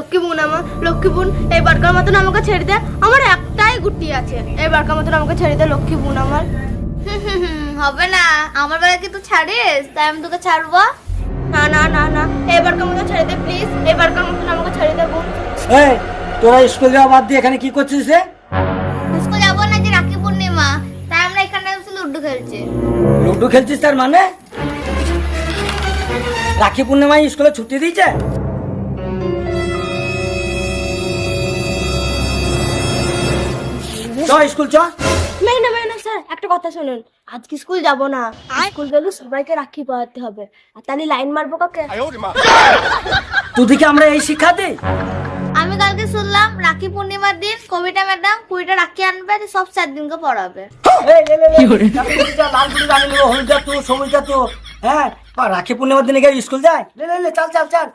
লক্ষ্মী বোন আমার, লক্ষ্মী বোন এবারকার মতন আমাকে ছেড়ে দে, আমার একটাই গুটি আছে, এবারকার মতন আমাকে ছেড়ে দে লক্ষ্মী বোন আমার। হবে না, আমার বেলা কি তুই ছাড়িস, তাই আমি তোকে ছাড়বো। না না না না, এবারকার মতন ছেড়ে দে প্লিজ, এবারকার মতন আমাকে ছেড়ে দে বোন। এই তোরা স্কুল যাওয়া বাদ দিয়ে এখানে কি করছিস রে? স্কুল যাবো না, যে রাখি পূর্ণিমা, তাই আমরা এখানে বসে লুডো খেলছি। লুডো খেলছিস তার মানে? রাখি পূর্ণিমায় স্কুলে ছুটি দিয়েছে? চ স্কুল চ। না স্যার, একটা কথা শুনুন, আজকে স্কুল যাব না, স্কুল গেলে সবাইকে রাখি পরাতে হবে, আর তাহলে লাইন মারবো কাকে? তোদেরকে আমরা এই শিক্ষা দিই? আমি কালকে শুনলাম রাখি পূর্ণিমার দিন কবিতা ম্যাডাম 20টা রাখি আনবে, দিয়ে সব 4 দিনকে পড়াবে। লাল গুড়ি রানি নেবো, হলুদ যা তো, সবুজ যা তো। হ্যাঁ, রাখি পূর্ণিমার দিনে গিয়ে স্কুল যায়? লে চল চল চল।